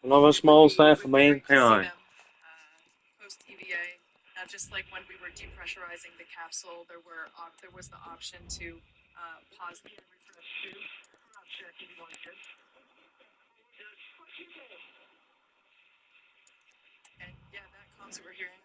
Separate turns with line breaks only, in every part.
Another small step for
Would be
me.
great to see
Anyway,
them post EVA. Now, just like when we were depressurizing the capsule, there was the option to pause. And yeah, that constant we're hearing.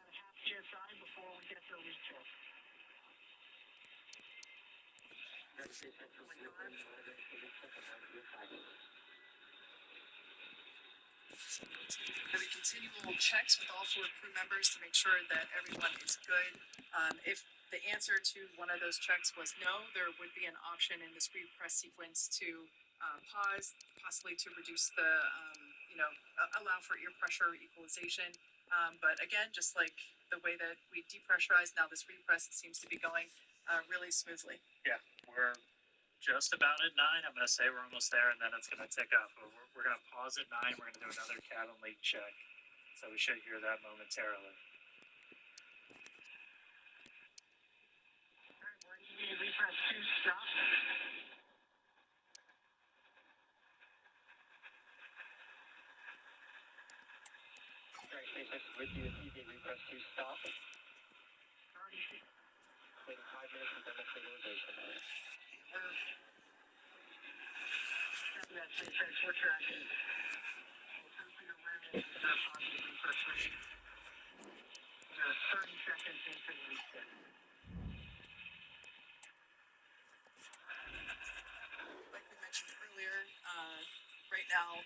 The continual checks with all four crew members to make sure that everyone is good. If the answer to one of those checks was no, there would be an option in this repress sequence to pause, possibly to reduce the, allow for ear pressure equalization. But again, just like the way that we depressurize, now this repress seems to be going really smoothly.
Yeah, we're just about at 9. I'm going to say we're almost there, and then it's going to tick up. We're going to pause at 9. We're going to do another cabin leak check. So we should hear that momentarily.
Repress 2, stop. Right, SpaceX with you. EV repress 2, stop. Waiting 5 minutes for thermal stabilization. That SpaceX, we're tracking. Positive repress rate. 30 seconds into the reset.
Like we mentioned earlier, right now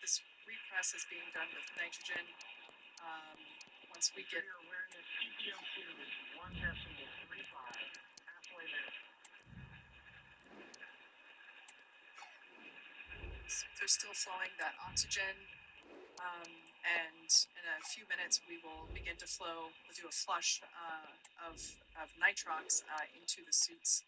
this repress is being done with nitrogen. Once we get
awareness, PPO2 is 1.35, halfway there.
they're still flowing that oxygen, and in a few minutes we will begin to flow. We'll do a flush of nitrox into the suits.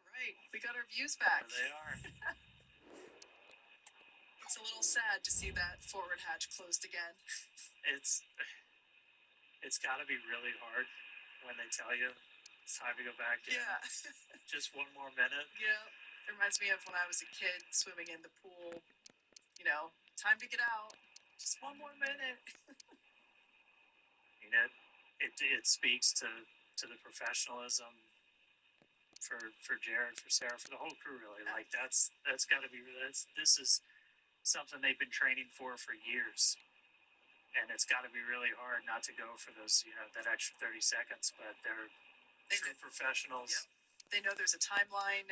All right, we got our views back.
There they are.
It's a little sad to see that forward hatch closed again.
It's got to be really hard when they tell you it's time to go back in.
Yeah.
Just one more minute.
Yeah. It reminds me of when I was a kid swimming in the pool. You know, time to get out. Just one more minute.
I mean, it speaks to the professionalism for Jared, for Sarah, for the whole crew. Really, like that's got to be this is something they've been training for years, and it's got to be really hard not to go for those that extra 30 seconds. But they're true professionals.
Yep. They know there's a timeline.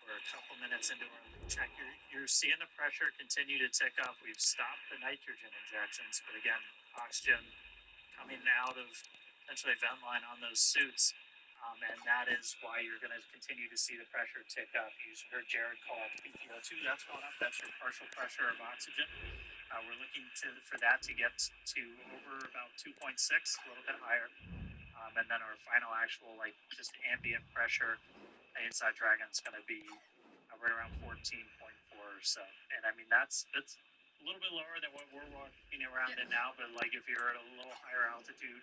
We're a couple minutes into our leak check. You're seeing the pressure continue to tick up. We've stopped the nitrogen injections, but again, oxygen coming out of essentially vent line on those suits. And that is why you're going to continue to see the pressure tick up. You heard Jared call out the PTO2. That's going up. That's your partial pressure of oxygen. We're looking for that to get to over about 2.6, a little bit higher. And then our final actual, just ambient pressure inside Dragon is going to be right around 14.4 or so. And I mean, that's a little bit lower than what we're walking around in now. But if you're at a little higher altitude,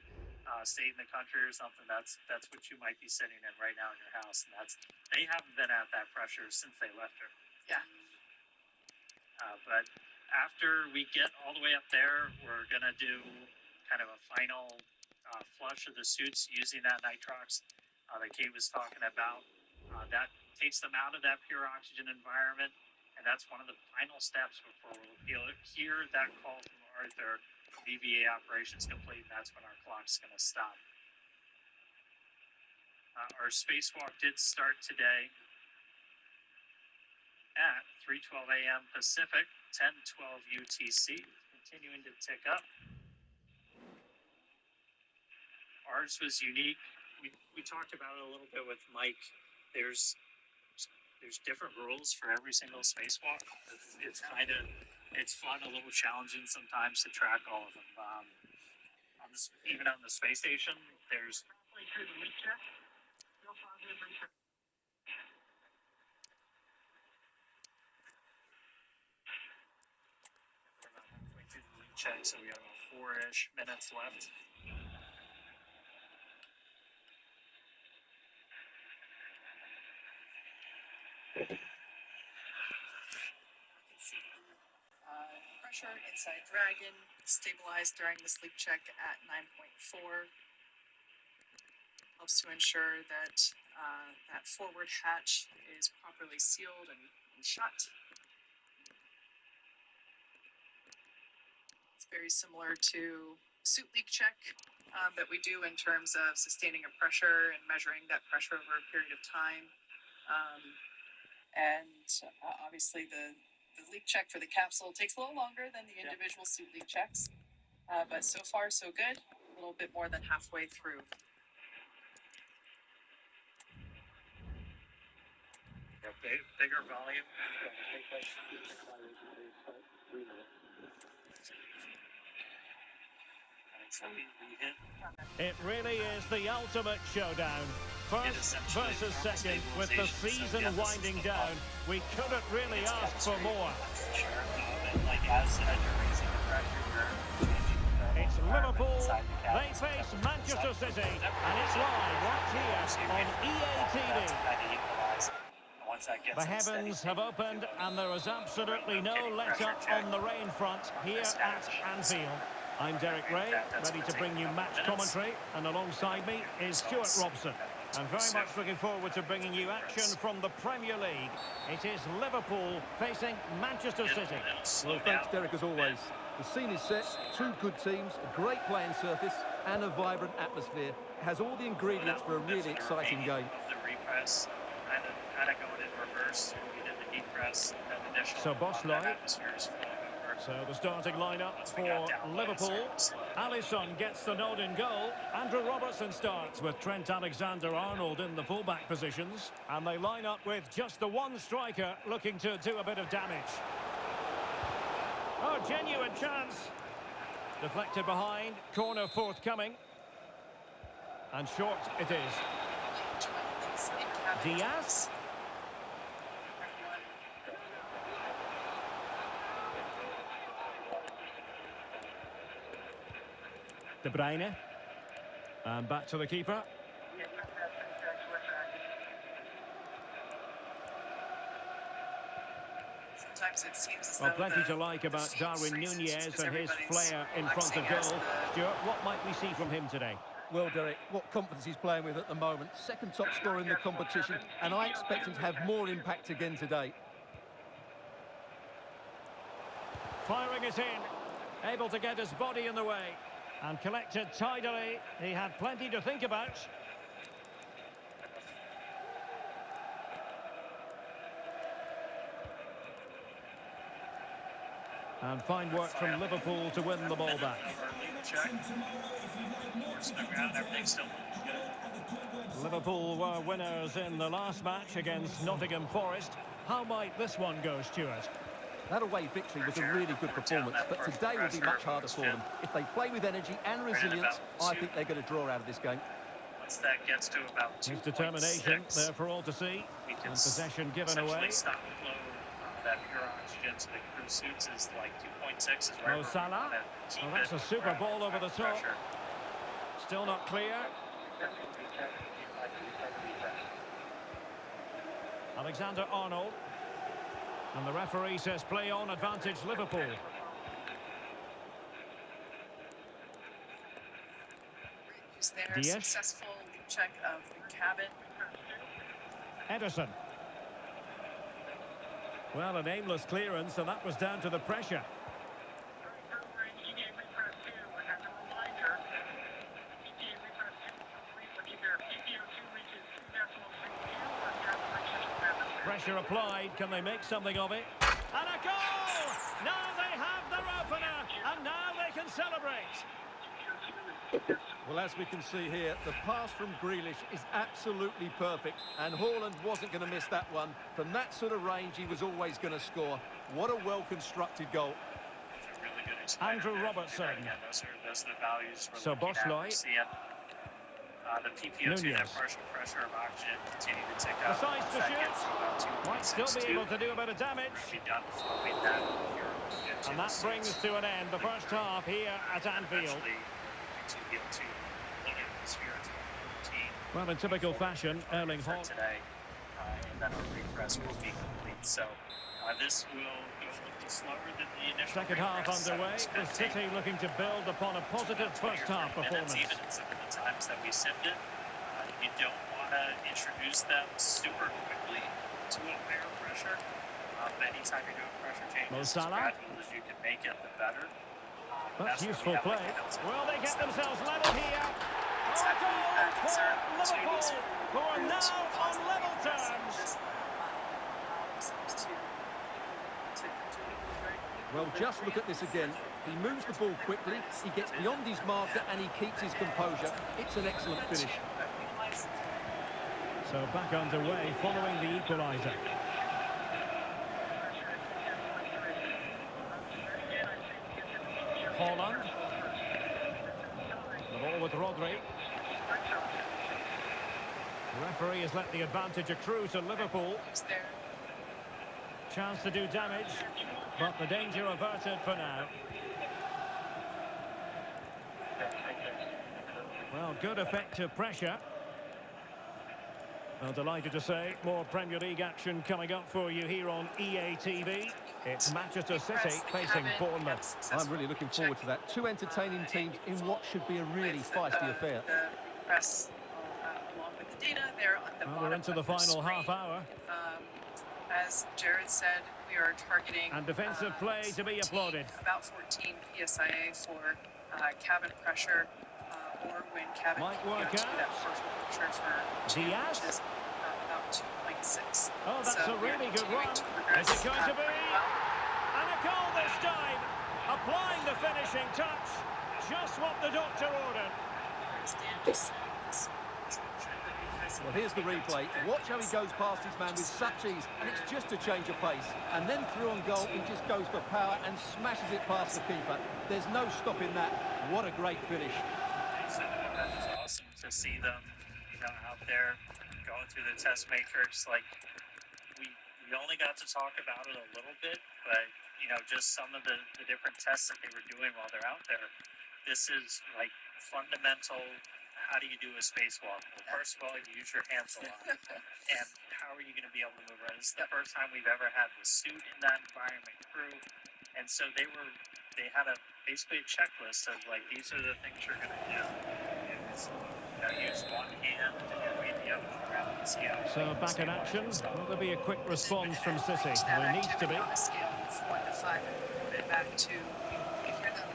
state in the country or something, that's what you might be sitting in right now in your house. And they haven't been at that pressure since they left her.
Yeah.
But after we get all the way up there, we're gonna do kind of a final flush of the suits using that nitrox that Kate was talking about. That takes them out of that pure oxygen environment, and that's one of the final steps before we'll hear that call from Arthur. VVA operations complete, and that's when our clock's going to stop. Our spacewalk did start today at 3:12 a.m. Pacific, 10:12 UTC, continuing to tick up. Ours was unique. We talked about it a little bit with Mike. There's there's different rules for every single spacewalk. It's kind of, it's fun, a little challenging sometimes to track all of them. Even on the space station, there's we're about halfway through the leak check, so we have about 4-ish minutes left.
Pressure inside Dragon stabilized during this leak check at 9.4. Helps to ensure that that forward hatch is properly sealed and shut. It's very similar to suit leak check that we do in terms of sustaining a pressure and measuring that pressure over a period of time. Obviously the leak check for the capsule takes a little longer than the individual suit leak checks, but so far so good. A little bit more than halfway through.
Yeah, bigger volume.
It really is the ultimate showdown. First versus second, with the season winding down, we couldn't really ask for more. It's Liverpool, they face Manchester City, and it's live right here on EA TV. The heavens have opened, and there is absolutely no let-up on the rain front here at Anfield. I'm Derek Ray, ready to bring you match commentary, and alongside me is Stuart Robson. I'm very much looking forward to bringing you action from the Premier League. It is Liverpool facing Manchester City.
Well, thanks, Derek, as always. The scene is set, two good teams, a great playing surface, and a vibrant atmosphere. It has all the ingredients for a really exciting game.
Kind of going in reverse. We did the deep press and additional.
So Bosley. So the starting lineup for Liverpool. Alisson gets the nod in goal. Andrew Robertson starts with Trent Alexander-Arnold in the fullback positions. And they line up with just the one striker looking to do a bit of damage. Oh, genuine chance. Deflected behind. Corner forthcoming. And short it is. Diaz. De Bruyne. And back to the keeper.
Sometimes it seems as
Well,
though
plenty to like about Darwin Núñez and his flair in front of goal. Stuart, what might we see from him today?
Well, Derek, what confidence he's playing with at the moment. Second top scorer in the competition, and I expect him to have more impact again today.
Firing it in. Able to get his body in the way. And collected tidily. He had plenty to think about. And fine work from Liverpool to win the ball back. Liverpool were winners in the last match against Nottingham Forest. How might this one go, Stuart?
That away victory was a really good performance, but today will be much harder for them. If they play with energy and resilience, I think they're going to draw out of this game.
Once that gets to about 2.6,
his determination there for all to see, and possession given away.
Stop the flow that pure oxygen to the crew suits is like 2.6 is right.
Mo Salah. Well, that's a super ball over the top. Still not clear. Alexander-Arnold. And the referee says play on, advantage Liverpool.
Diaz. Successful check of the cabin.
Ederson. Well, an aimless clearance, and that was down to the pressure. Pressure applied. Can they make something of it? And a goal! Now they have their opener, and now they can celebrate.
Well, as we can see here, the pass from Grealish is absolutely perfect, and Haaland wasn't going to miss that one. From that sort of range, he was always going to score. What a well-constructed goal.
Really good
Andrew
there.
Robertson.
Again, those are the values we're
So
looking at. We're
Boschley.
seeing the PPO2, that
Nunez.
partial pressure of oxygen, continue to tick
The
up.
size
Once
to
that
shoot.
gets to about
Might still be
2.62,
able to do a bit of damage.
we're be done flowing that here.
And that brings to an end the first half here at Anfield.
Eventually, to be able to look at the sphere to the routine.
Well, in typical fashion, Erling
For
Haaland.
today, and then our refresh will be complete. So this will go a little slower than the initial
Second half
refresh.
underway. With City looking to build upon a positive first half performance.
Even in some of the times that we simmed it, you don't want to introduce them super quickly to a higher pressure. Anytime you're doing pressure changes, as gradual as you can make it, the better.
That's useful play. Well, they get themselves level here. Oh, a goal for Liverpool, who are now on level terms.
Well, just look at this again. He moves the ball quickly, he gets beyond his marker, and he keeps his composure. It's an excellent finish.
So back underway following the equaliser. Haaland. The ball with Rodri. The referee has let the advantage accrue to Liverpool. Chance to do damage, but the danger averted for now. Well, good effective pressure. Well, delighted to say, more Premier League action coming up for you here on EA TV. It's Manchester City facing Bournemouth.
I'm really looking forward to that. Two entertaining teams in what should be a really feisty affair.
Press along with the data there on the
Well,
bottom
we're into the
of your
final
screen.
half hour.
As Jared said, we are targeting
And defensive play to be applauded.
About 14 PSIA for cabin pressure, or when cabin
Might work
PPO2,
out.
that partial pressure for two,
Diaz.
which is about 2.6.
Oh, that's
So
a
we are
really good
continuing
run.
to progress,
Is it going to be?
pretty well.
And a goal this time. Applying the finishing touch. Just what the doctor ordered.
As Dan just said,
Well, here's the replay. Watch how he goes past his man with such ease, and it's just a change of pace. And then through on goal, he just goes for power and smashes it past the keeper. There's no stopping that. What a great finish.
It's awesome to see them, out there going through the test matrix. Like we only got to talk about it a little bit, but just some of the different tests that they were doing while they're out there. This is like fundamental. How do you do a spacewalk? Well, first of all, you use your hands a lot. And how are you going to be able to move around? This is the first time we've ever had the suit in that environment crew. And so they had basically a checklist of like, these are the things you're going to do. Use one hand and wave the other one around and see how.
So back in action. Will there be a quick response from City? There needs to be.
On a scale of 1 to 5, and put it back to, you hear them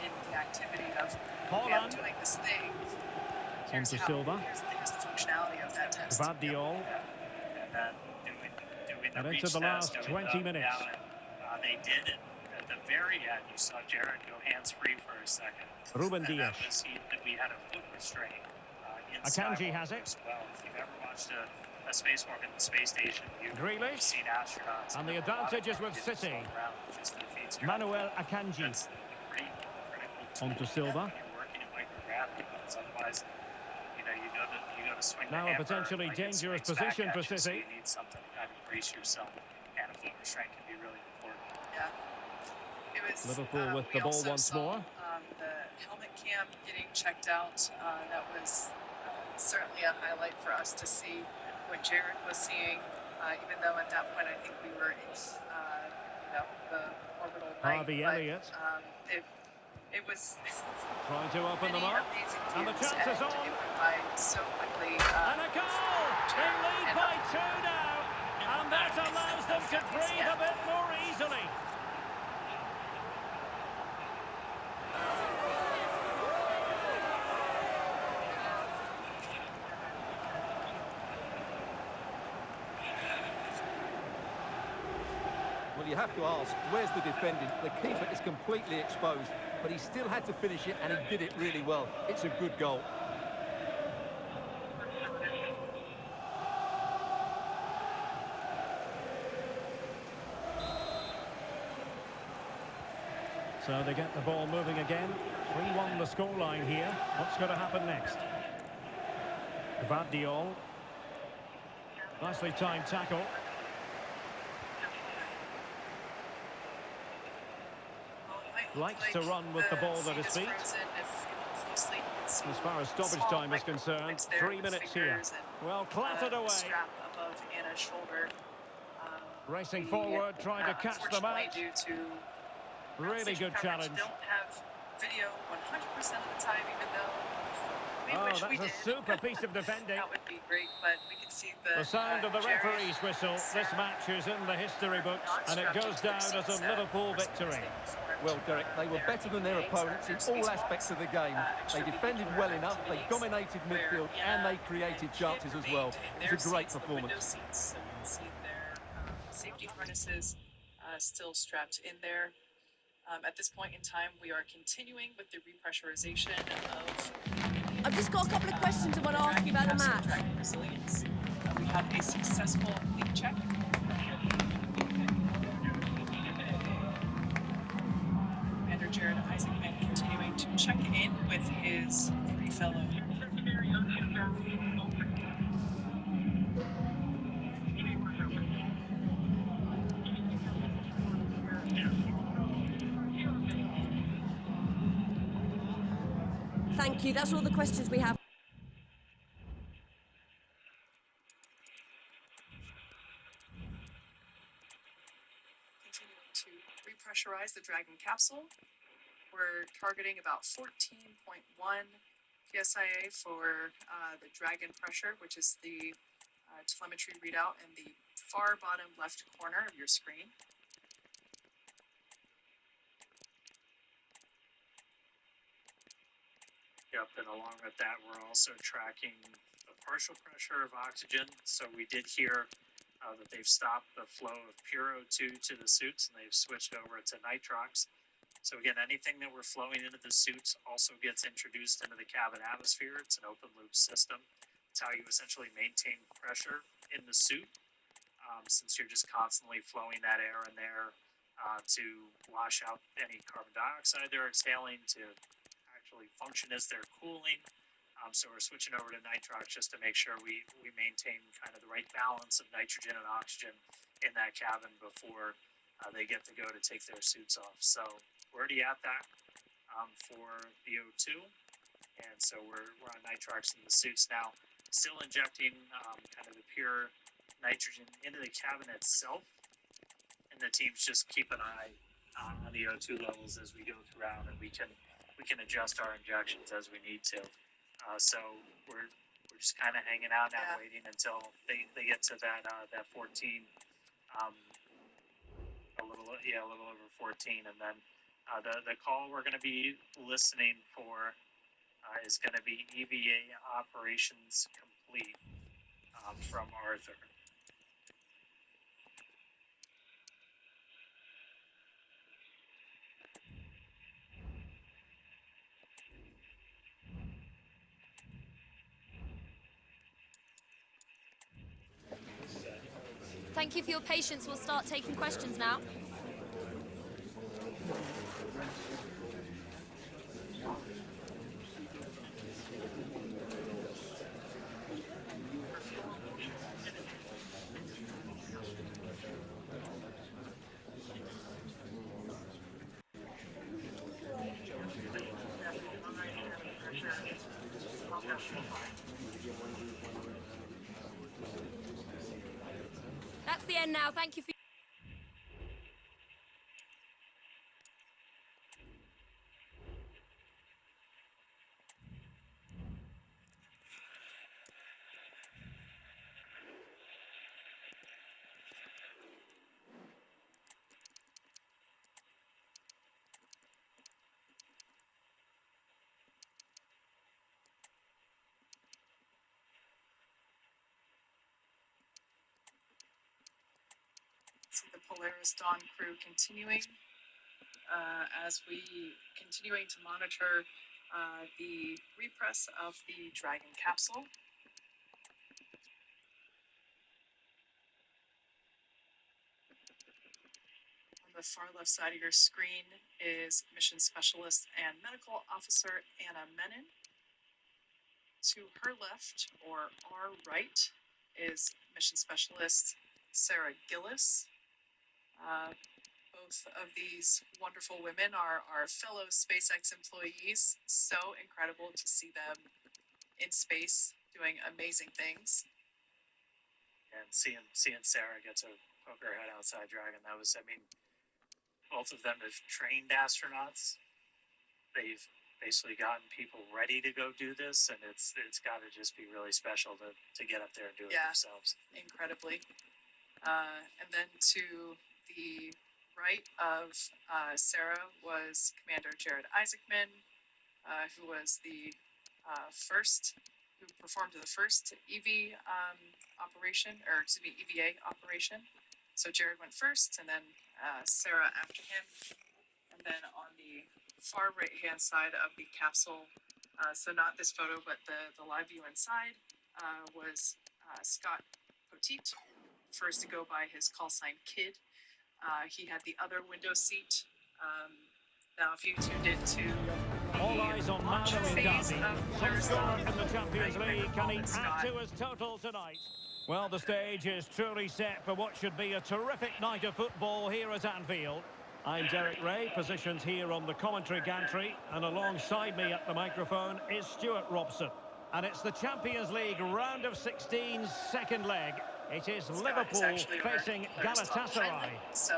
in the activity of
Haaland.
doing this thing.
On to Silva.
Here's the functionality of that test.
Gvardiol.
And then doing the
And
reach
into the last
test,
20 minutes.
They did it at the very end. You saw Jared go hands-free for a second.
Ruben
And
Dias.
we had a foot restraint.
Akanji has it.
As well. If you've ever watched a spacewalk at the space station, you've
Grealish.
seen astronauts.
And the advantage is with City. Manuel Akanji.
That's pretty critical.
On to Silva.
You're working in microgravity, because otherwise, you go to swing.
Now
the
a
hammer,
potentially
like it
dangerous
swings back
position
at
for
you, so
City.
you need something to kind of brace yourself, and a foot restraint can be really important.
Yeah. It was,
Liverpool with
we
the ball
also
once
saw,
more.
The helmet cam getting checked out. That was certainly a highlight for us to see what Jared was seeing, even though at that point I think we were in the orbital right.
Harvey Elliott.
It was
Trying to open them
many
up.
amazing
And the
views,
chance is
and
on.
it went by so quickly.
And a goal! They lead by 2 now. And that allows them to breathe a bit more easily.
Well, Well, you have to ask, where's the defending? The keeper is completely exposed, but he still had to finish it, and he did it really well. It's a good goal.
So they get the ball moving again. 3-1 the scoreline here. What's going to happen next? Gvardiol. Nicely timed tackle. Likes to run with the ball at his feet. As far as stoppage time is concerned, 3 minutes here. Well, clattered away.
Strap above Anna's shoulder.
Racing forward, trying to catch them out.
Due to
Really good challenge.
Don't have video 100% of the time, even though
Oh, that's a super piece of defending.
That would be great, but we can see the
sound of the referee's whistle. This match is in the history books, and it goes down as a Liverpool victory.
Well, Derek, they were better than their opponents in all aspects of the game. They defended well enough, they dominated midfield, and they created chances as well. It was a great performance.
So you can see their safety harnesses still strapped in there. At this point in time, we are continuing with the repressurization of...
I've just got a couple of questions I want to ask you about the match.
Resilience. We had a successful leak check. Commander Jared Isaacman continuing to check in with his three fellow.
Thank you. That's all the questions we have.
Continuing to repressurize the Dragon capsule. We're targeting about 14.1 psia for the Dragon pressure, which is the telemetry readout in the far bottom left corner of your screen.
Yep, and along with that, we're also tracking the partial pressure of oxygen. So we did hear that they've stopped the flow of Puro 2 to the suits, and they've switched over to nitrox. So again, anything that we're flowing into the suits also gets introduced into the cabin atmosphere. It's an open loop system. It's how you essentially maintain pressure in the suit, since you're just constantly flowing that air in there to wash out any carbon dioxide they're exhaling, to actually function as they're cooling. So we're switching over to nitrox just to make sure we maintain kind of the right balance of nitrogen and oxygen in that cabin before they get to go to take their suits off. So we're already at that for the O2, and so we're on nitrox in the suits now, still injecting kind of the pure nitrogen into the cabin itself, and the teams just keep an eye on the O2 levels as we go throughout, and we can adjust our injections as we need to. So we're just kind of hanging out now, waiting until they get to that 14, a little over 14, and then the call we're going to be listening for is going to be EVA operations complete from Arthur.
Thank you for your patience. We'll start taking questions now. That's the end now. Thank you for...
See the Polaris Dawn crew continuing as we continuing to monitor the repress of the Dragon capsule. On the far left side of your screen is Mission Specialist and Medical Officer Anna Menon. To her left, or our right, is Mission Specialist Sarah Gillis. Both of these wonderful women are our fellow SpaceX employees. So incredible to see them in space doing amazing things.
And seeing Sarah get to poke her head outside Dragon, that was, I mean, both of them have trained astronauts. They've basically gotten people ready to go do this, and it's got to just be really special to get up there and do it themselves.
Incredibly. And then to the right of Sarah was Commander Jared Isaacman, who was the who performed the first EV operation, or excuse me, EVA operation. So Jared went first, and then Sarah after him. And then on the far right-hand side of the capsule, so not this photo, but the live view inside, was Scott Poteet, first to go by his call sign Kid. He had the other window seat. Now, if you tuned into
All eyes on Manu
phase
Icardi,
of
top
Polaris
scorer
Dawn,
in the Champions
you may
League.
recall
Can he
that
add
Scott
to his total tonight? Well, the stage is truly set for what should be a terrific night of football here at Anfield. I'm Derek Ray, positioned here on the commentary gantry, and alongside me at the microphone is Stuart Robson. And it's the Champions League round of 16's second leg. It is Liverpool facing Galatasaray.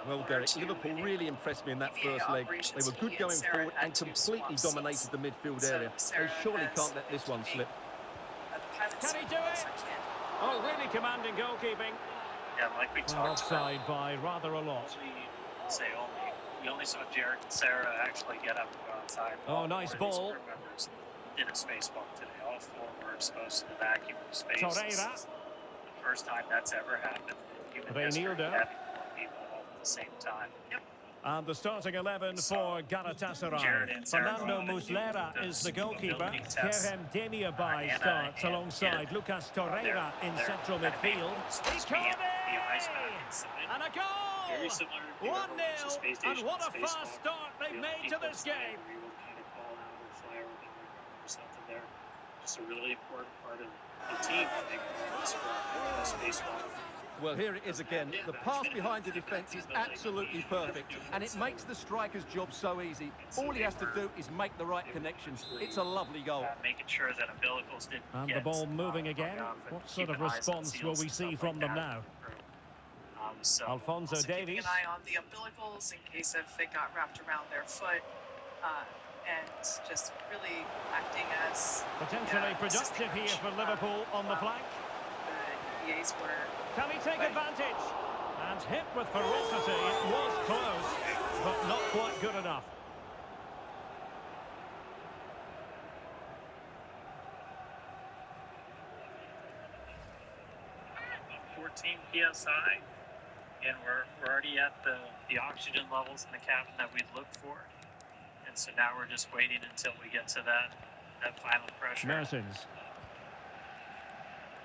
Well, Derek, Liverpool really impressed me in that first leg. They were good going forward and completely dominated the midfield area. They surely can't let this one slip.
Can he do it? Oh, really commanding goalkeeping.
Yeah, like we talked
Offside by rather a lot.
We only saw Jared and Sarah actually get up and go outside.
Oh, nice ball.
Members did a space walk today. All four were exposed to the vacuum of space.
Torreira.
The first time that's ever happened in human history.
Reinildo.
Having four people all at the same time. Yep.
And the starting 11 for Galatasaray. Fernando Muslera is the goalkeeper. Kerem Demirbay starts alongside Lucas Torreira in central midfield. Icardi! And a goal! 1-0, and what a fast start they've made to this game.
Just a really important part of the team.
Well, here it is again. The pass behind the defence is absolutely perfect, and it makes the striker's job so easy. All he has to do is make the right connections. It's a lovely goal.
Making sure that umbilicals didn't
And the ball moving again. What sort of response will we see from them now? Alphonso Davies.
Keeping an eye on the umbilicals in case if they got wrapped around their foot, and just really acting as
Potentially productive here for Liverpool on the flank.
The EAs were.
Can he take advantage? And hit with ferocity. It was close, but not quite good enough.
14 psi, and we're already at the oxygen levels in the cabin that we'd looked for, and so now we're just waiting until we get to that final pressure.
Mertens.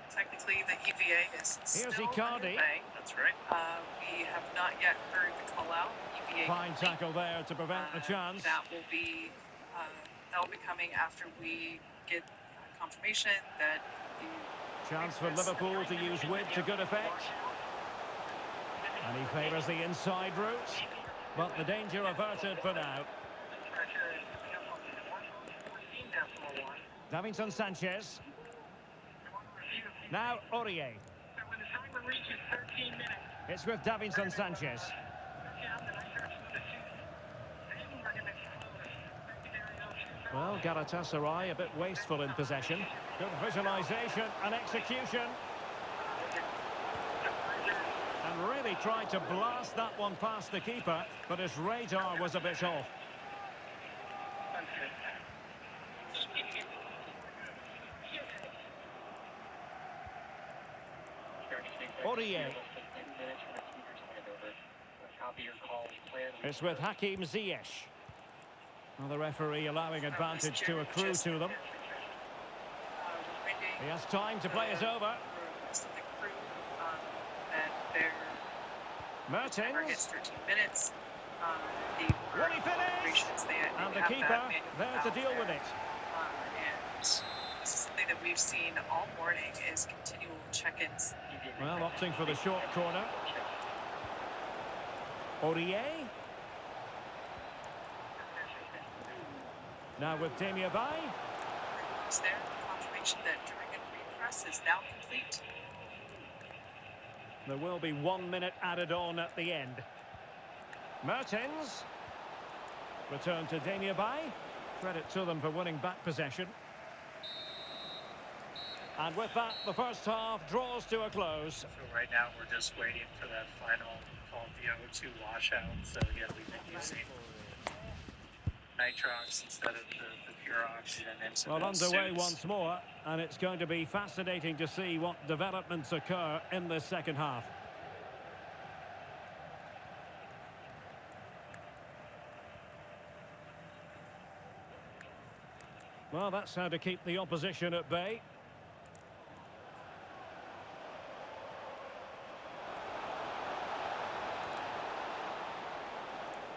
Technically, the EVA is still
Icardi.
underway.
That's right.
We have not yet heard the call out. EVA
Fine
complete.
tackle there to prevent the chance.
That will be coming after we get confirmation that the
Chance for Liverpool to use width to good effect. And he favours the inside route, but the danger averted for now. Davinson Sanchez. Now Aurier. It's with Davinson Sanchez. Well, Galatasaray a bit wasteful in possession. Good visualisation and execution. And really tried to blast that one past the keeper, but his radar was a bit off. Aurier.
copy your call clearly.
It's with Hakim Ziyech. Well, the referee allowing advantage to accrue to them. He has time to play it over. Mertens.
13 minutes.
Will he finish? And the keeper there to deal with it.
And this is something that we've seen all morning is continual check-ins.
Well, opting for the short corner. Aurier. Now with Demirbay.
There, confirmation that Dragon repress is now complete.
There will be 1 minute added on at the end. Mertens. Return to Demirbay. Credit to them for winning back possession. And with that, the first half draws to a close.
So right now we're just waiting for that final called the O2 washout. So yeah, we've been using nitrox instead of the pure oxygen.
Well, underway once more, and it's going to be fascinating to see what developments occur in this second half. Well, that's how to keep the opposition at bay.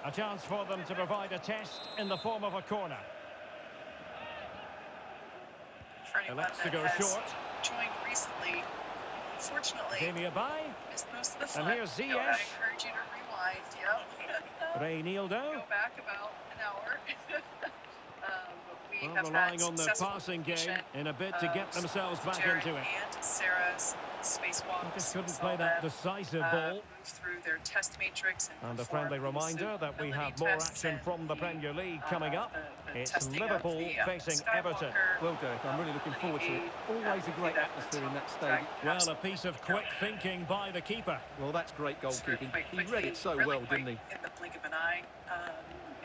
A chance for them to provide a test in the form of a corner. Elects to go short.
Joined recently, unfortunately.
Demirbay.
Missed most of the fun.
And here's Ziyech.
I encourage you to rewind. Yep.
Reynildo.
Go back about an hour. We
Well,
have
relying
had
on their passing game in a bid to get themselves back
Jayden
into it.
And Sarah's spacewalk.
They just couldn't play that decisive ball.
Move through their test matrix
And a friendly reminder that we have more action from the Premier League coming up. It's Liverpool facing Everton.
Well, Derek, I'm really looking forward to it. Always a great atmosphere in that stadium.
Well, a piece of quick thinking by the keeper.
Well, that's great goalkeeping. He read it so well, didn't he?
In the blink of an eye.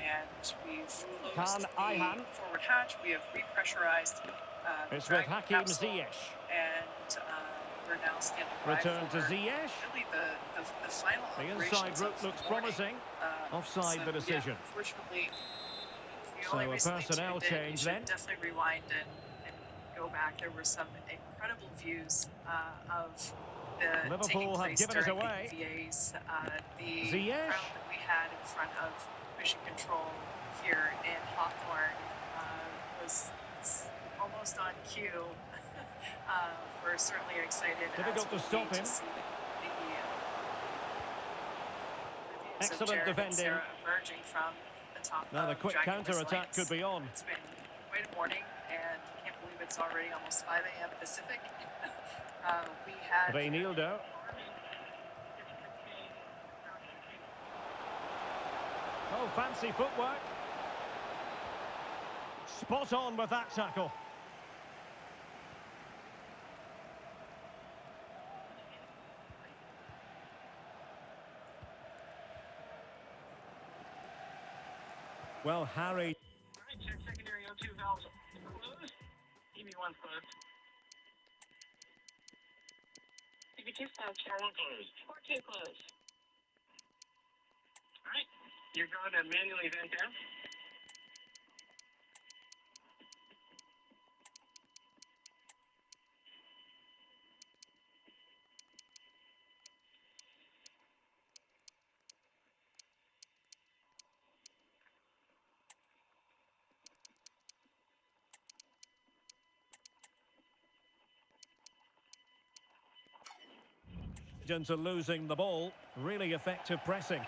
And we've closed the forward hatch. We have repressurized.
It's with Hakim Ziyech.
And we're now standing by
Return to
for
Ziyech.
really the final
The
operations
inside route
of
looks
the morning.
promising. Offside the decision.
Yeah, unfortunately, we
So
only
a
recently
personnel
tuned in.
change
You should
then.
definitely rewind and go back. There were some incredible views of the
Liverpool
taking
have
place
given us
during
away.
the VAs. The
Ziyech.
crowd that we had in front of Mission Control here in Hawthorne was almost on cue. We're certainly excited.
Difficult to stop him. Excellent defending.
Sarah emerging from the top.
Now the quick counter-attack could be on.
It's been quite a morning, and I can't believe it's already almost 5 a.m. Pacific. We had
Reynildo. Oh, fancy footwork. Spot on with that tackle. Well, Harry.
All right, check secondary O2 valves closed. EV1 closed. EV2 closed. R1 closed. R2 closed. All right, you're going to manually vent down.
Agents are losing the ball. Really effective pressing.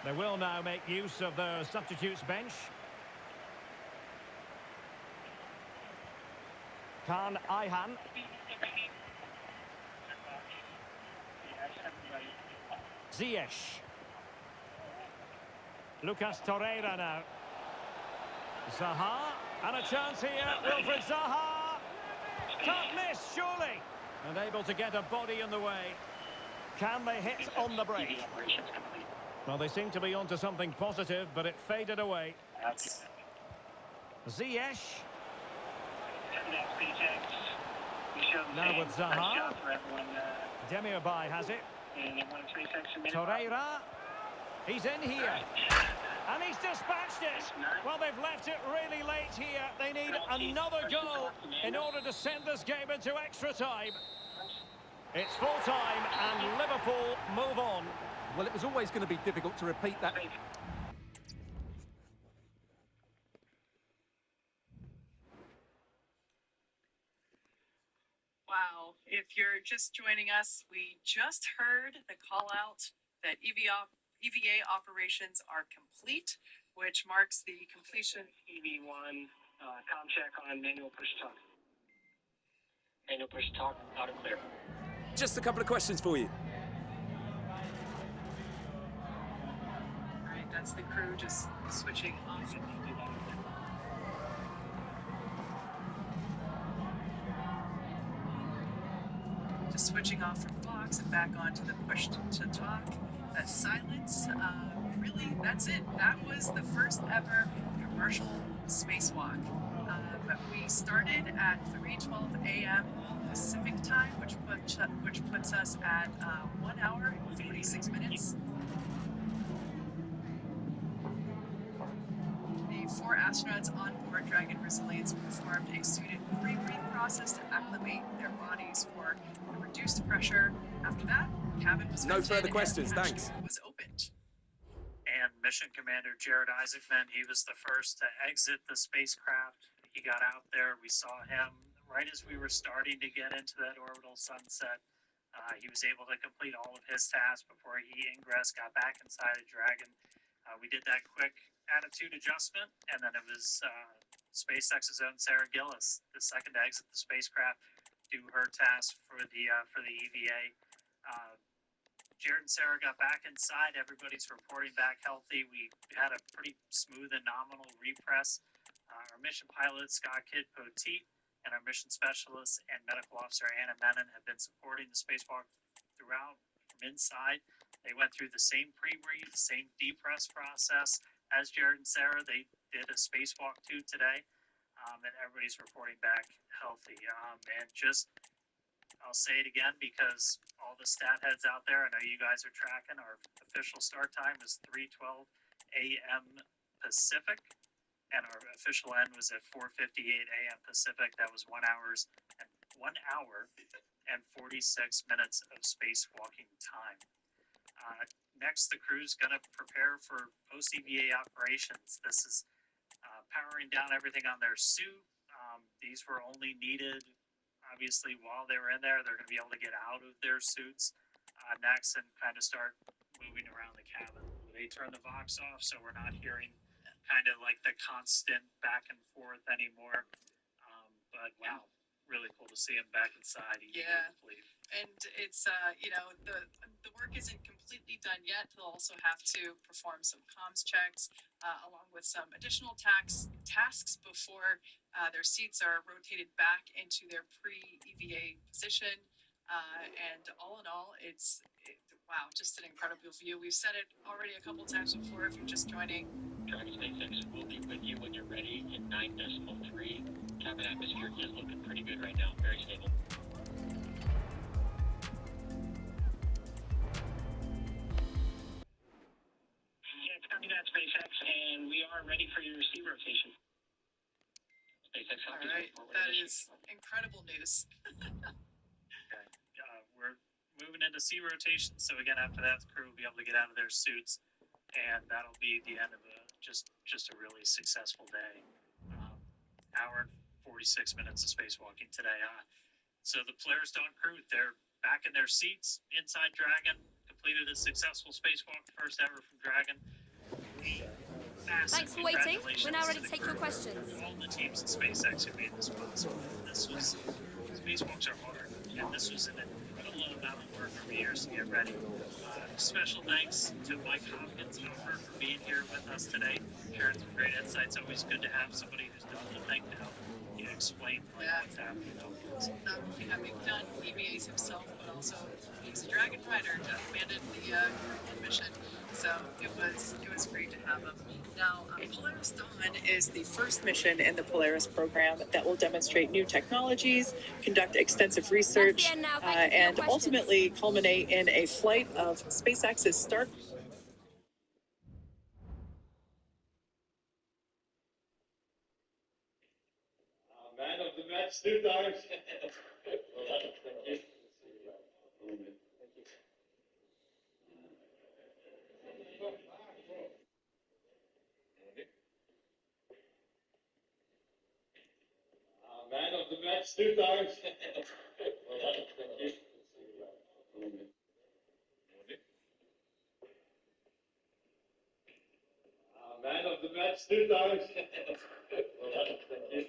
They will now make use of their substitutes bench. Kaan Ayhan. Ziyech. Lucas Torreira now. Zaha. And a chance here. Wilfried Zaha. Can't miss, surely. And able to get a body in the way. Can they hit on the break? Well, they seem to be onto something positive, but it faded away. Ziyech. Now with Zaha. Demirbay has it.
And 1 3 minutes.
Torreira. He's in here. And he's dispatched it. Well, they've left it really late here. They need another goal in order to send this game into extra time. It's full time and Liverpool move on.
Well, it was always going to be difficult to repeat that.
Wow, if you're just joining us, we just heard the call out that EVA operations are complete, which marks the completion.
EV1, com check on manual push talk. Manual push talk, loud and clear.
Just a couple of questions for you.
All right, that's the crew just switching off. Just switching off from Fox and back onto the push to talk. Silence, really, that's it. That was the first ever commercial spacewalk. We started at 3:12 a.m. Pacific time, which puts us at 1 hour and 46 minutes. The 4 astronauts on board Dragon Resilience performed a suited pre-breathe process to acclimate their bodies for the reduced pressure. After that, cabin was
No
vented
further
and
questions,
hatch
thanks.
door was opened.
And Mission Commander Jared Isaacman, he was the first to exit the spacecraft. He got out there. We saw him right as we were starting to get into that orbital sunset. He was able to complete all of his tasks before he ingress, got back inside of Dragon. We did that quick attitude adjustment, and then it was SpaceX's own Sarah Gillis, the second to exit the spacecraft, do her task for the EVA. Jared and Sarah got back inside. Everybody's reporting back healthy. We had a pretty smooth and nominal repress. Our mission pilot, Scott Kidd Poteet, and our mission specialist and medical officer, Anna Menon, have been supporting the spacewalk throughout from inside. They went through the same pre-breathe, same depress process as Jared and Sarah. They did a spacewalk too today, and everybody's reporting back healthy. And just I'll say it again because all the stat heads out there, I know you guys are tracking. Our official start time is 3:12 a.m. Pacific, and our official end was at 4:58 a.m. Pacific. That was 1 hour and 46 minutes of spacewalking time. Next, the crew's going to prepare for post-EVA operations. This is powering down everything on their suit. These were only needed obviously while they were in there. They're going to be able to get out of their suits next and kind of start moving around the cabin. They turn the Vox off, so we're not hearing kind of like the constant back and forth anymore. But wow, really cool to see him back inside.
Yeah. And it's the work isn't completely done yet. They'll also have to perform some comms checks along with some additional tasks before their seats are rotated back into their pre-EVA position. And all in all, wow, just an incredible view. We've said it already a couple times before. If you're just joining,
Dragon SpaceX will be with you when you're ready in 9.3. Cabin atmosphere is looking pretty good right now. Very stable. Yeah, it's coming at SpaceX, and we are ready for your seat rotation. SpaceX,
all right, that is incredible news.
Okay. We're moving into sea rotation, so again, after that, the crew will be able to get out of their suits, and that'll be the end of just a really successful day. Hour and 46 minutes of spacewalking today. So the Polaris Dawn crew, they're back in their seats inside Dragon, completed a successful spacewalk, first ever from Dragon.
Thanks for waiting. We're now ready to take your questions.
All the teams at SpaceX who made this possible. Spacewalks are hard, and this was an incredible amount of work over years to get ready. Special thanks to Mike Hopkins for being here with us today, sharing some great insights. Always good to have somebody who's done the thing now. to explain
Yeah.
what's happening.
Not only having done EVAs himself, but also he's a Dragon Fighter, commanded the Korean mission. So it was great to have him. Now, Polaris Dawn is the first mission in the Polaris program that will demonstrate new technologies, conduct extensive research,
end now. Thank you for your
and
questions.
ultimately culminate in a flight of SpaceX's Star.
Man of the match 2 times. Well done, thank you. Man of the match 2 times. Well done, thank you. Man of the match 2 times. Well done, thank you.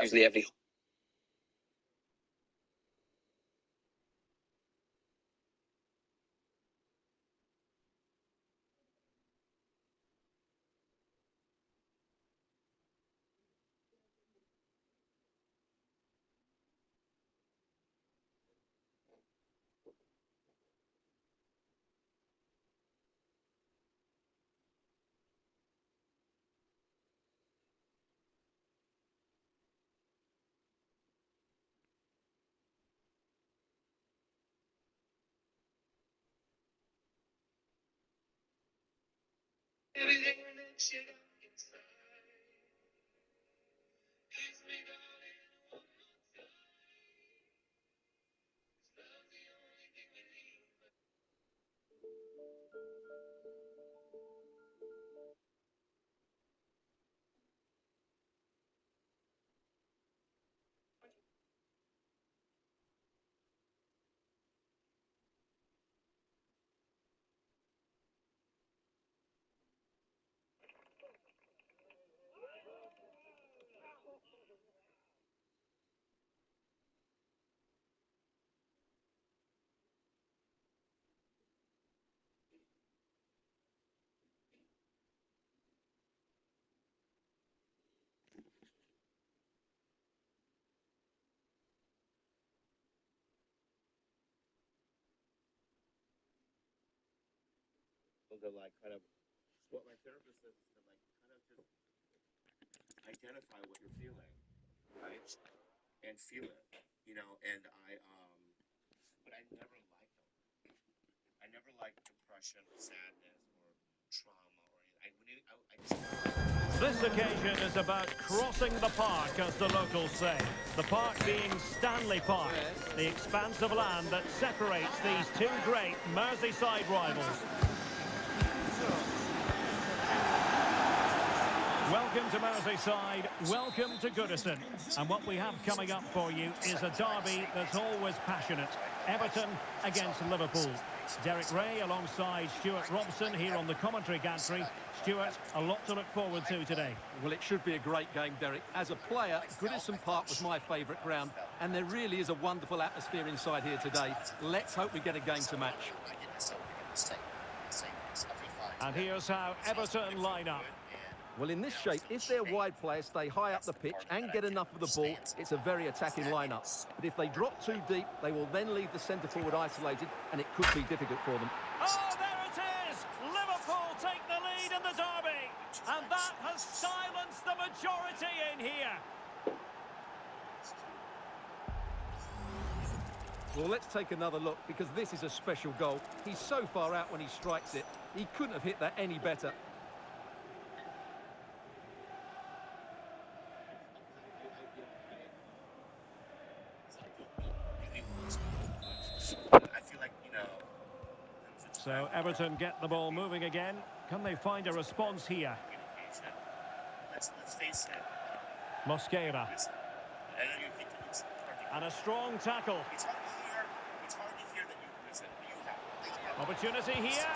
Usually every
to like kind of what my therapist says is to like kind of just identify what you're feeling, right? And feel it, you know, and but I never liked them. I never liked depression, sadness, or trauma, or anything. I just.
This occasion is about crossing the park, as the locals say. The park being Stanley Park, the expanse of land that separates these two great Merseyside rivals. Welcome to Merseyside, welcome to Goodison. And what we have coming up for you is a derby that's always passionate. Everton against Liverpool. Derek Ray alongside Stuart Robson here on the commentary gantry. Stuart, a lot to look forward to today.
Well, it should be a great game, Derek. As a player, Goodison Park was my favourite ground, and there really is a wonderful atmosphere inside here today. Let's hope we get a game to match.
And here's how Everton line up.
Well, in this shape, if their wide players stay high up the pitch and get enough of the ball, it's a very attacking lineup. But if they drop too deep, they will then leave the centre-forward isolated, and it could be difficult for them.
Oh, there it is! Liverpool take the lead in the derby, and that has silenced the majority in here.
Well, let's take another look, because this is a special goal. He's so far out when he strikes it. He couldn't have hit that any better.
I feel like, you know.
So Everton get the ball moving again. Can they find a response here?
Let's face it.
Mosquera.
I know you think it's hard to
And a strong tackle.
It's hard to hear that you listen. You have
Opportunity here.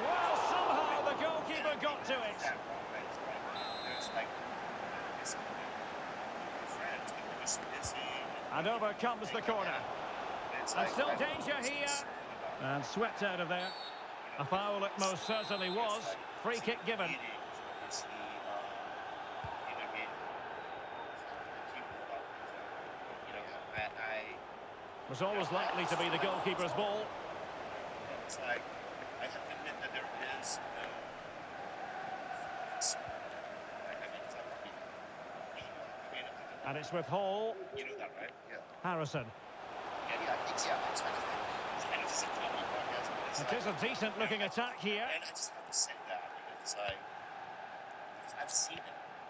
Well, somehow the goalkeeper got to it.
There's like this friend, he was busy.
And over comes the corner. And still danger here. And swept out of there. A foul it most certainly was. Free kick given. Was always likely to be the goalkeeper's ball.
It's like, I have to admit that there is
And it's with Hall.
you know that, right? Yeah.
Harrison.
Yeah, I think, yeah, it's kind of a comedy podcast, but it's
It is a decent looking attack here.
and I just have to say that because I've seen it.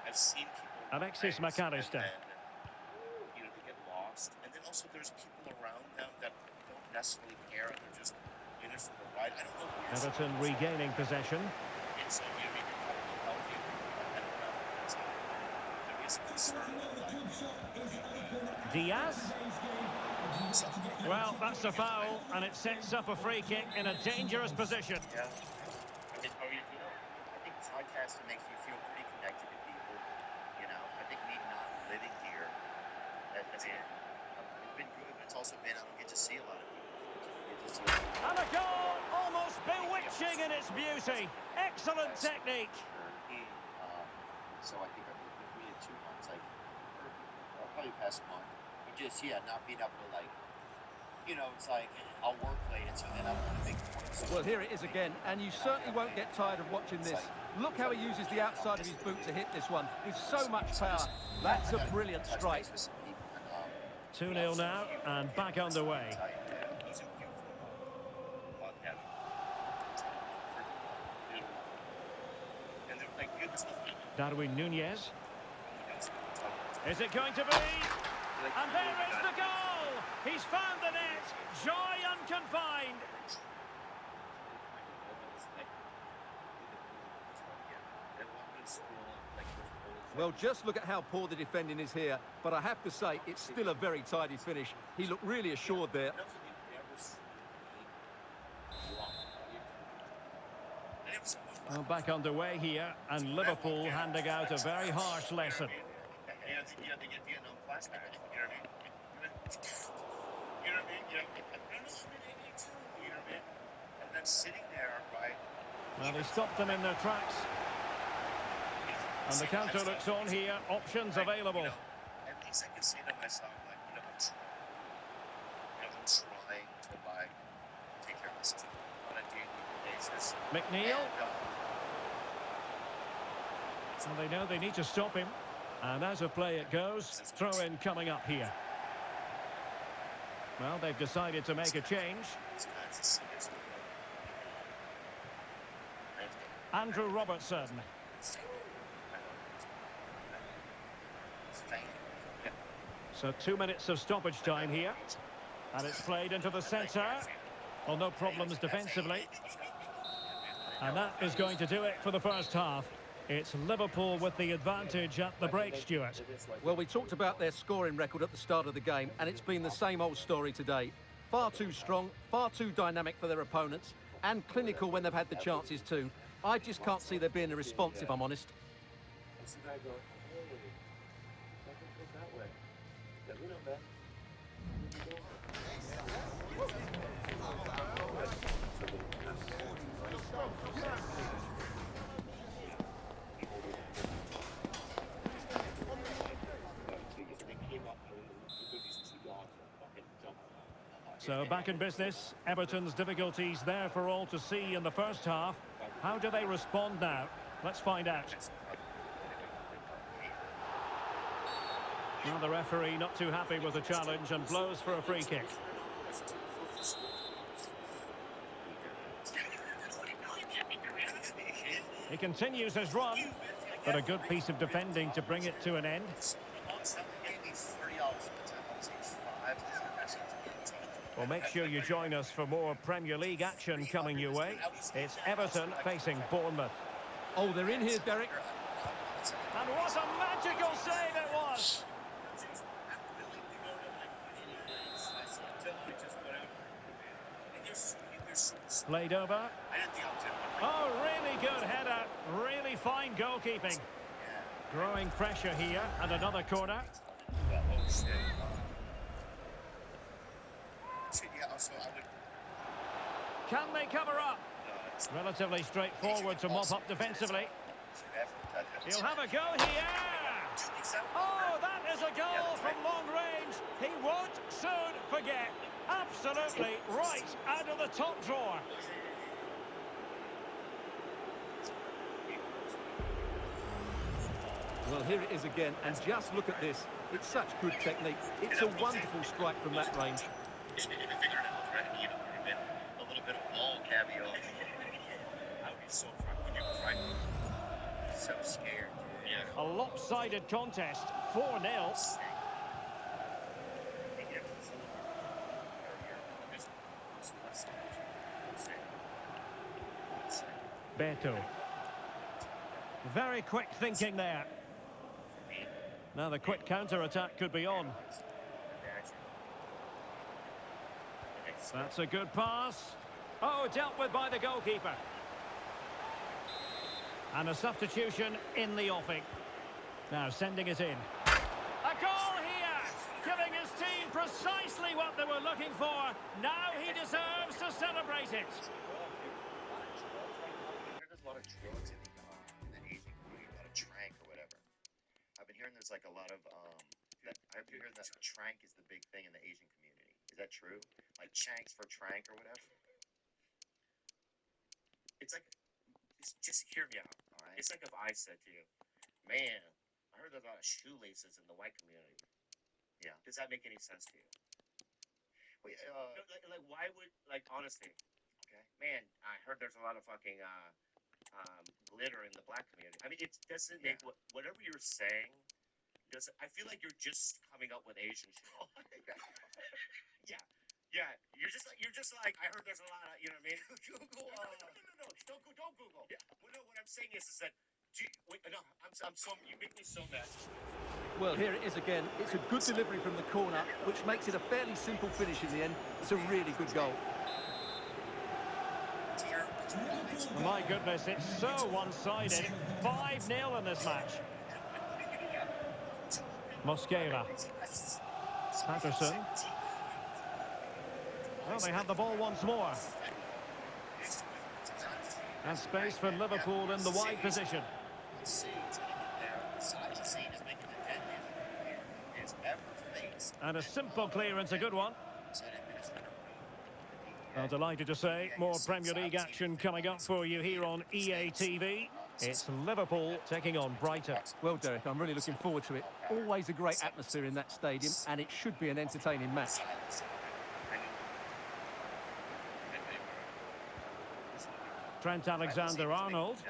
I've seen people.
Alexis
rise
McAllister.
and they get lost, and then also there's people around them that don't necessarily care, and they're just in it for the ride. I don't know.
Everton regaining possession.
And so you're probably healthy. I don't know. So there is a concern.
Diaz. Well, that's a foul, and it sets up a free kick in a dangerous position.
Yeah. I mean, I think podcasting makes you feel pretty connected to people. I think me not living here, it's been good, but it's also been, I don't get to see a lot of people.
And a goal, almost bewitching in its beauty. Excellent technique.
So I think we had 2 months, I'll probably pass a month. But just, not being able to, it's like, I'll work late, and so then I'm going to make points.
Well, here it is again, and you certainly won't get tired of watching this. Look how he uses the outside of his boot to hit this one with so much power. That's a brilliant strike.
2-0 now, and back underway. Darwin Nunez. Is it going to be? And there is the goal! He's found the net. Joy unconfined.
Well, just look at how poor the defending is here. But I have to say, it's still a very tidy finish. He looked really assured there.
Well, back underway here, and Liverpool handing out a very harsh lesson.
And then sitting there, right?
Well, they stopped them in their tracks. And the counter looks on here. Options available.
At least I can say to myself, I'm trying to take care of this team on a daily basis.
McNeil. So they know they need to stop him. And as a play it goes, throw-in coming up here. Well, they've decided to make a change. Andrew Robertson. So 2 minutes of stoppage time here. And it's played into the centre. Well, no problems defensively. And that is going to do it for the first half. It's Liverpool with the advantage at the break, Stuart.
Well, we talked about their scoring record at the start of the game, and it's been the same old story today. Far too strong, far too dynamic for their opponents, and clinical when they've had the chances too. I just can't see there being a response, if I'm honest.
So back in business. Everton's difficulties there for all to see in the first half. How do they respond now? Let's find out. Well, the referee not too happy with the challenge and blows for a free kick. He continues his run, but a good piece of defending to bring it to an end. Well, make sure you join us for more Premier League action coming your way. It's Everton facing Bournemouth.
Oh, they're in here, Derek.
And what a magical save it was! Played over.
I didn't think I was going to win.
Oh, really good header. Really fine goalkeeping.
Yeah.
Growing pressure here, and another corner.
Well, oh, shit. Shit, yeah, also, I would...
Can they cover up?
It's
Relatively straightforward to mop up defensively. He'll have a go here. Oh, that is a goal from long range. He won't soon forget. Absolutely right out of the top drawer.
Well, here it is again, and just look at this. It's such good technique. It's a wonderful strike from that range.
If you figured it out, right? You know, there been a little bit of ball caveat. I would be so frightened. So scared, dude. Yeah.
A lopsided contest, 4-0. Beto. Very quick thinking there. Now the quick counter-attack could be on. That's a good pass. Oh, dealt with by the goalkeeper. And a substitution in the offing. Now sending it in. A goal here! Giving his team precisely what they were looking for. Now he deserves to celebrate it.
There's a lot of drugs in the Asian community, a lot of trank or whatever. I've been hearing there's like a lot of, I've been hearing that trank is the big thing in the Asian community. Is that true? Like chanks for trank or whatever? It's like, just hear me out, all right? It's like if I said to you, man, I heard there's a lot of shoelaces in the white community. Yeah. Does that make any sense to you? Wait, like why would, like, honestly, okay, man, I heard there's a lot of fucking, glitter in the black community. I mean, it doesn't make, whatever you're saying, doesn't, I feel like you're just coming up with Asian shit. Yeah. Yeah, you're just like, I heard there's a lot of, you know what I mean? Google, no, don't Google. Yeah. Well, no, what I'm saying is that, wait, no, I'm so, you make me so mad.
Well, here it is again. It's a good delivery from the corner, which makes it a fairly simple finish in the end. It's a really good goal.
My goodness, it's so one-sided. 5-0 in this match. Mosquera. Patterson. Well, they have the ball once more. And space for Liverpool in the wide position. And a simple clearance, a good one. Well, delighted to say, more Premier League action coming up for you here on EA TV. It's Liverpool taking on Brighton.
Well, Derek, I'm really looking forward to it. Always a great atmosphere in that stadium, and it should be an entertaining match.
Trent Alexander-Arnold.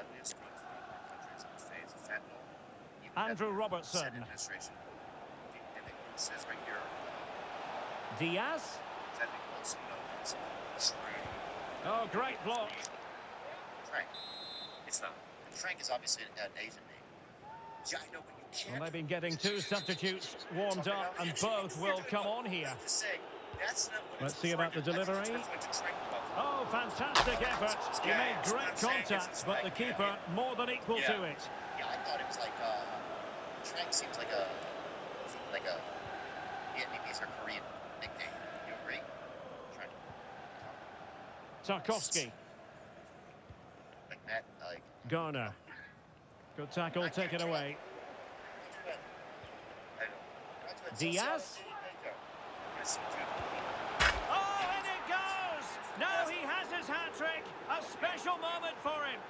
Andrew Robertson. Diaz. Oh, great block.
Frank. It's not. Frank is obviously an Asian name. Yeah, I know, but you can't.
Well, they've been getting two substitutes warmed up, and both will come on here. Let's see about the delivery. Oh, fantastic effort. He made great contact, but the keeper more than equal to it.
Yeah, I thought it was like, Frank seems like a Vietnamese or Korean nickname. You agree?
Tarkovsky.
Like that, like...
Garner. Good tackle, taken away. Diaz. Oh, and it goes! Now he has his hat-trick. A special moment for him.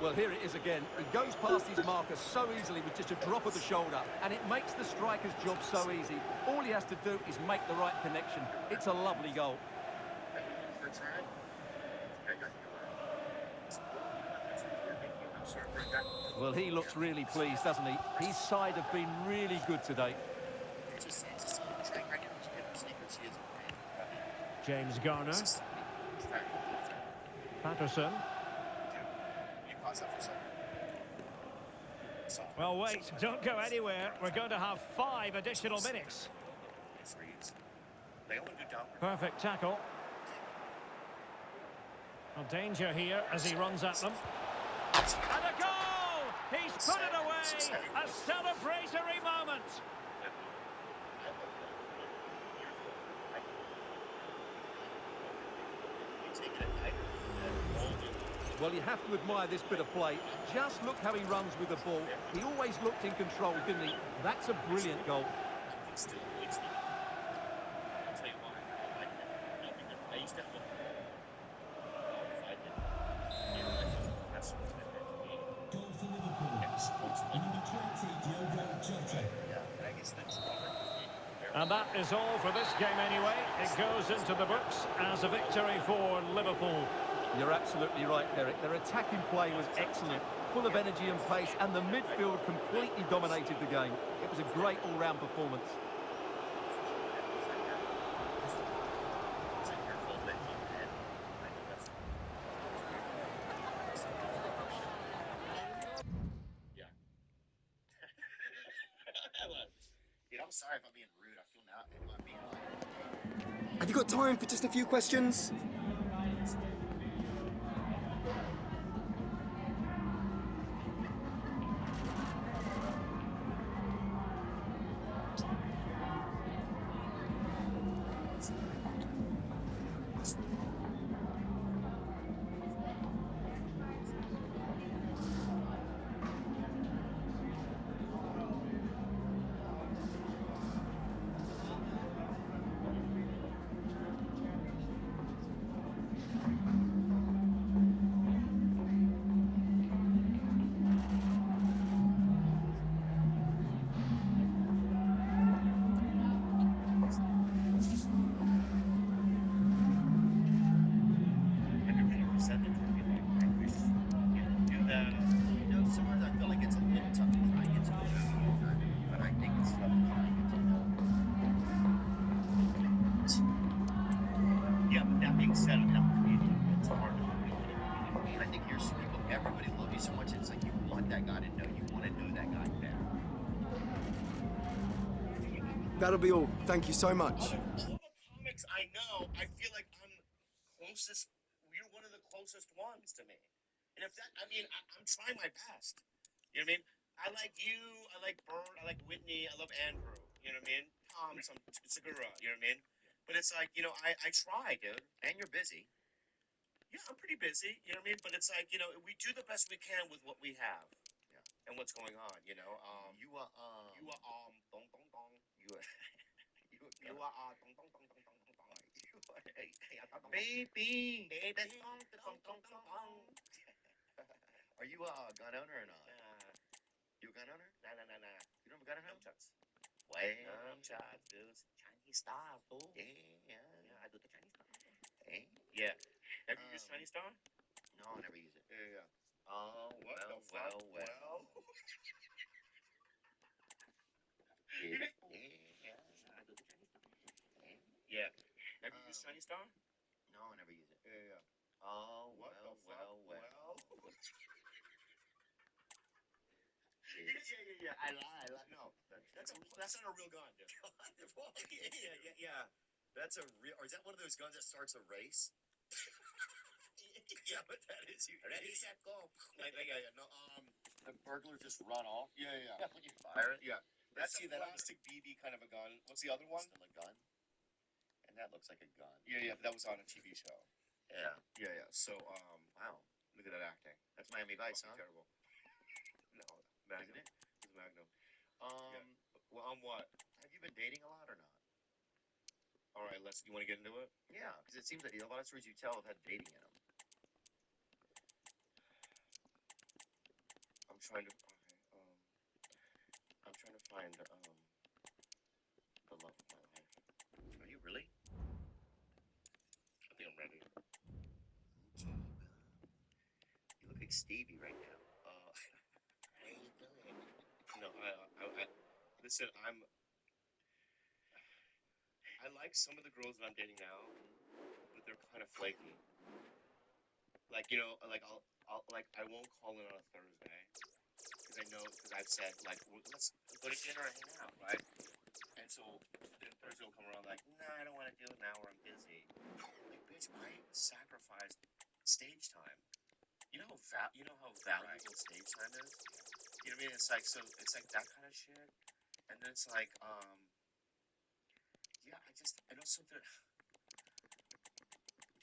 Well, here it is again. He goes past his marker so easily with just a drop of the shoulder, and it makes the striker's job so easy. All he has to do is make the right connection. It's a lovely goal. Well, he looks really pleased, doesn't he? His side have been really good today.
James Garner. Patterson.
soft.
Well, wait, don't go anywhere. We're going to have 5 additional minutes.
Freeze. They only do downward.
Perfect tackle. Well, danger here as he runs at them. And a goal! He's put it away! A celebratory moment!
Well, you have to admire this bit of play. Just look how he runs with the ball. He always looked in control, didn't he? That's a brilliant goal.
Goal for Liverpool. Number 20, Diogo Jota.
And that is all for this game anyway. It goes into the books as a victory for Liverpool.
You're absolutely right, Derek. Their attacking play was excellent, full of energy and pace, and the midfield completely dominated the game. It was a great all-round performance.
Dude, I'm sorry if I'm being rude. I feel now I'm being like...
Have you got time for just a few questions?
Sometimes I feel like it's a little tough to try and get to know you, but I think it's tough to try and get to know. Yeah, but that being said, I mean, I'm Canadian. It's hard to believe in a community. And I think here's people, everybody loves you so much. It's like you want that guy to know you want to know that guy better.
That'll be all. Thank you so much.
All the comics I know, I feel like I'm closest. You're one of the closest ones to me. And if that, I mean, I'm trying my best. You know what I mean? I like you, I like Bert, I like Whitney, I love Andrew. You know what I mean? Tom, Segura, you know what I mean? But it's like, you know, I try, dude. And you're busy. Yeah, I'm pretty busy. You know what I mean? But it's like, you know, we do the best we can with what we have. Yeah. And what's going on, you know? You are, dong, dong, dong. You are, you are, dong, dong, dong, dong, dong, dong, dong. You are, baby, baby, dong, dong, dong, dong, dong. Are you a gun owner or not? You a gun owner? Nah. You don't have a gun at home? Wait. Shots, dude. Chinese style, fool. Yeah, I do the Chinese style. Hey? Yeah. Have you used Chinese style? No, I never use it. Yeah. Oh, well. Yeah, I do the Chinese style. Yeah. Have you used Chinese style? No, I never use it. Yeah. Oh, well. Yeah. I lie. No, that's not a real gun, dude. Yeah. That's a real. Or is that one of those guns that starts a race? Yeah, but that is you. Ready, set, go. Yeah. No, the burglar just run off. Yeah. Yeah, when you fire it. Yeah. That's a plastic BB kind of a gun. What's the other one? Still a gun. And that looks like a gun. Yeah. That was on a TV show. Yeah. So, wow. Look at that acting. That's Miami Vice, huh? Terrible. No, Magnum. Isn't it? It's Magnum. Well, on what? Have you been dating a lot or not? All right, you want to get into it? Yeah, because it seems like a lot of stories you tell have had dating in them. I'm trying to find the love of my life. Are you really? I think I'm ready. Okay, you look like Stevie right now. How you doing? No, I listen. I like some of the girls that I'm dating now, but they're kind of flaky. Like, you know, like I won't call in on a Thursday because because I know, because I've said, like, let's go to dinner and hang out, right? And so then Thursday will come around like, nah, I don't want to do it now or I'm busy. Like, bitch, I sacrificed stage time. You know how valuable stage time is? You know what I mean? It's like, so it's like that kind of shit. And then it's like, yeah, and also do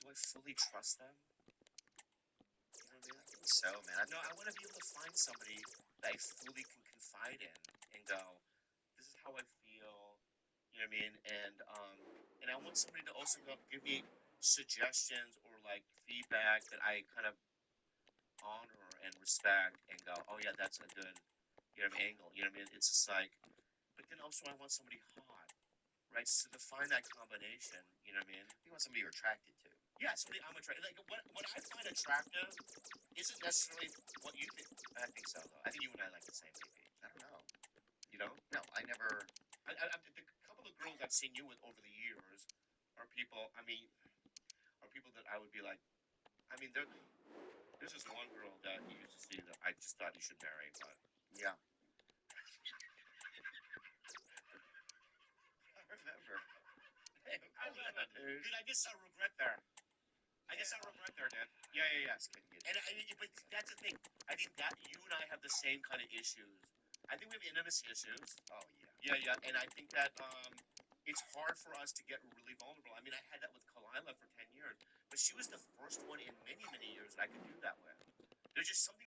I fully trust them? You know what I mean? I think so, man. No, I want to be able to find somebody that I fully can confide in and go, this is how I feel. You know what I mean? And I want somebody to also give me suggestions or like feedback that I kind of honor and respect and go, oh yeah, that's a good, angle. You know what I mean? It's just like, but then also I want somebody hot, right? So to find that combination, you know what I mean? You want somebody you're attracted to. Yeah, somebody I'm attracted. Like what I find attractive isn't necessarily what you think. I think so though. I think you and I like the same maybe. I don't know. You know? No, I never. The couple of girls I've seen you with over the years are people. I mean, are people that I would be like. I mean, there's this one girl that you used to see that I just thought you should marry, but yeah. I remember. Dude, I just saw regret there. I just saw regret there, dude. Yeah. And but that's the thing. I think that you and I have the same kind of issues. I think we have intimacy issues. Oh yeah. Yeah, and I think that it's hard for us to get really vulnerable. I mean, I had that with Kalila for 10 years, but she was the first one in many, many years that I could do that with. There's just something